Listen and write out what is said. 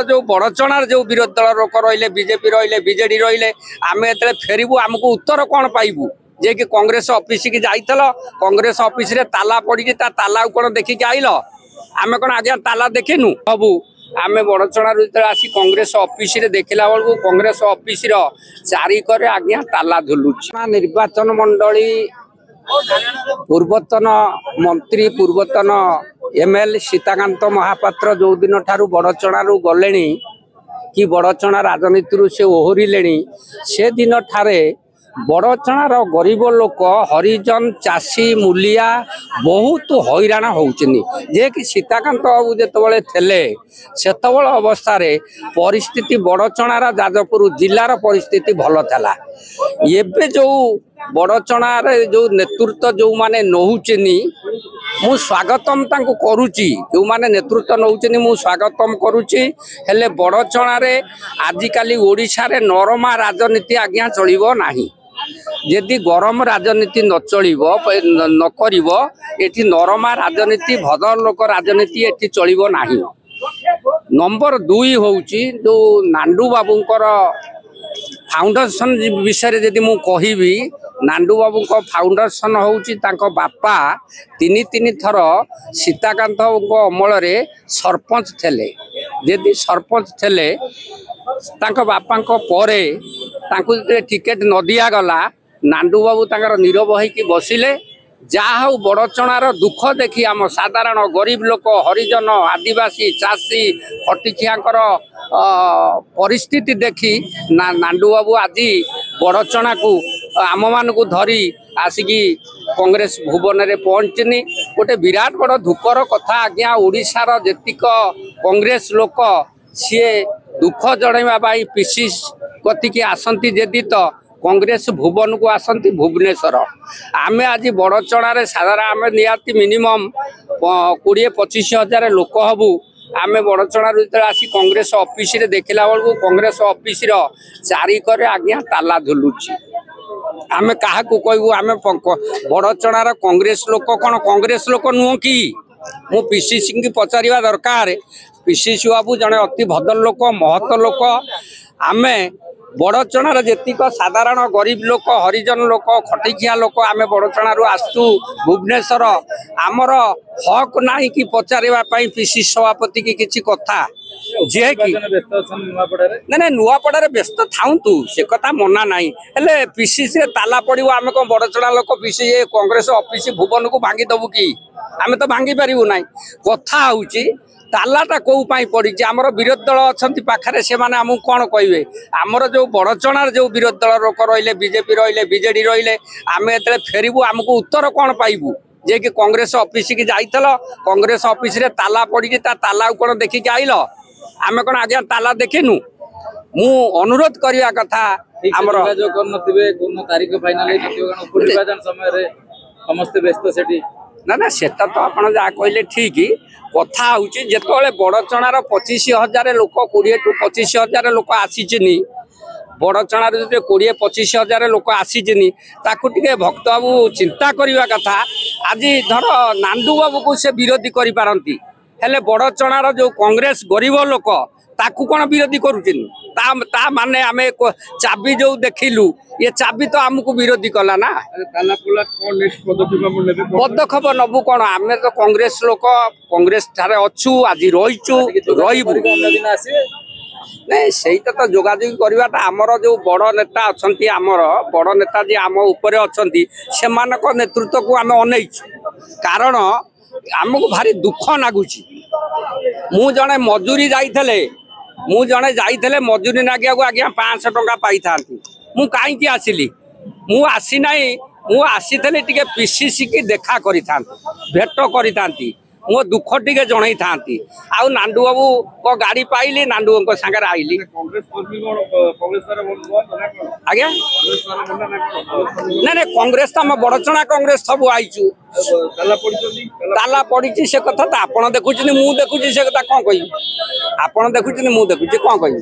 जो बड़चणार जो विरोधी दल लोक रही बीजेपी रही बीजेडी रही आम ये फेरबू आमको उत्तर कौन पाइबू जे कि कांग्रेस ऑफिस की जाइल कांग्रेस ऑफिस रे ताला पड़ी ताला कौन देखिक आइल आम कौन आज्ञा ताला देखिनु सबू आम बड़चणार आसी कांग्रेस ऑफिस रे देखला बेलू कांग्रेस ऑफिस चारिकरे आज्ञा ताला झुलुची निर्वाचन मंडली पूर्वतन मंत्री पूर्वतन एमएल सीताकांत महापात्र जो दिन ठारू बड़चणारू गले कि बड़चणा राजनीति से ओहरिले से दिन ठारे बड़चणार गरीब लोक हरिजन चाषी मूलिया बहुत हैरान होउचनी जे कि सीताकांत बाबू जिते थे सेतबेल अवस्था परिस्थिति बड़चणार जाजपुर जिलार परिस्थिति भल था एबे जो बड़चणार जो नेतृत्व जो माने नौचनी मु स्वागतम तांको करूची जो माने नेतृत्व नौचनी मु स्वागतम करूची हेले बड़चणार आजिकाली ओडिशा रे नरमा राजनीति आज्ञा चलिबो नाही यदि गरम राजनीति न चलिबो न करिवो एठी नरमा राजनीति भद्र लोक राजनीति एठी चलिबो नाही। नंबर 2 होउची जो नांडू बाबूंकर फाउंडेशन विषय जदि मु कहिबी नांडू बाबू को फाउंडेशन होउची तांको बापा तीन थर सीताकांत अमल रे सरपंच थेले यदि सरपंच थेले तांको बापा को परे तांको टिकेट न दिया गला नांडू बाबू तांकर नीरव होइकी बसिले जहा बड़चणार दुख देखी आम साधारण गरीब लोक हरिजन आदिवासी चाषी खटिखियाकर परिस्थिति देखी नांडू बाबू आज बड़चणा को आम मान को धरी आसिकी कांग्रेस भुवन में पहुँचनी गोटे विराट बड़ दुखर कथा आज्ञा ओडिशार जेतिक कांग्रेस लोक सी दुख जनवा पीसी कतिकी आसती जदि तो कांग्रेस भुवन को आसती भुवनेश्वर आम आज बड़चणार साधारण आम निहाती मिनिमम 20-25 हजार लोक हबू आम बड़चणार आसी कांग्रेस ऑफिस रे देखला बेलू कांग्रेस ऑफिस चारिकरे आज्ञा ताला झुलुची आम क्या कहू आम बड़चणार कांग्रेस लोक कौन कांग्रेस लोक नुह कि मु पीसीसी की पचार दरकार पीसीसी बाबू जड़े अति भद्र लोक महत लोक आम बड़चणार जेतिक साधारण गरीब लोक हरिजन लोक खटिखिया लोक आम बड़चणार आसू भुवनेश्वर आमर हक ना कि पचारे पीसी सभापति की किसी कथा जे कि ना नुआपड़ा व्यस्त थाउतु से कथा मना ना हेले पीसीसी ताला पड़ो आम कौन बड़चणा लोक पीसी कांग्रेस ऑफिस भुवन को भांगी दबू कि आम तो भांगी पारू ना कथा हूँ तालाटा कौ पड़ी आमर विरोधी दल अच्छा पाखे से आमको कौन कहे आमर जो बड़चणार जो विरोधी दल लोक रही बीजेपी रही बीजेडी रही आम ये फेरबू आमको उत्तर कौन पाइबू जे कि कांग्रेस ऑफिस की जाइल कांग्रेस ऑफिस रे ताला पड़ी ताला कौन देखिक आइल आम कौन आज्ञा ताला देखिनु मु अनुरोध करने कथा आमर तारीख फाइनल समय समस्त व्यस्त सेठी ना सेटा तो आप कहले ठीक कथा हूँ जिते बड़चणार 25,000 लोक 20-25,000 लोक आसीचनी बड़चणार जो 20-25,000 लोक आसीचनी ताकू टे भक्त बाबू चिंता करने कथा आज धर नांडू बाबू को से विरोधी करी पारंती हेले बड़चणार जो कांग्रेस गरीब लोक ताकू कौन विरोधी करुचन माने आम चाबी जो देखिलु ये चाबी तो आमको विरोधी कला ना पदक्षेप नबू कौन आम तो कांग्रेस लोक कांग्रेस ठारे अच्छू आज रहीचु नहीं से तो जोगाजोग करवाटा आमर जो बड़ नेता अच्छा आमर बड़ नेता जी आम उपर अच्छा से नेतृत्व को आम अनईचु कारण आमको भारी दुख लगुच मु जड़े मजूरी जाइले मु जड़े जाइले मजूरी नागिया आज्ञा 500 टंका पाई था मु कहीं आसिली मु आसी ना मु आसी टे पीसीसी की देखा करी भेट करी मो दुख टे जन था आउ नांडू बाबू को गाड़ी पाइली नांडू सागर आईली आज्ञा ना कांग्रेस तो आम बड़चणा कांग्रेस सब आईचु ताला पड़ी से कथा तो आप देखुं मुझे से कथा कौन कह आप देखुं मुझे कौन कह।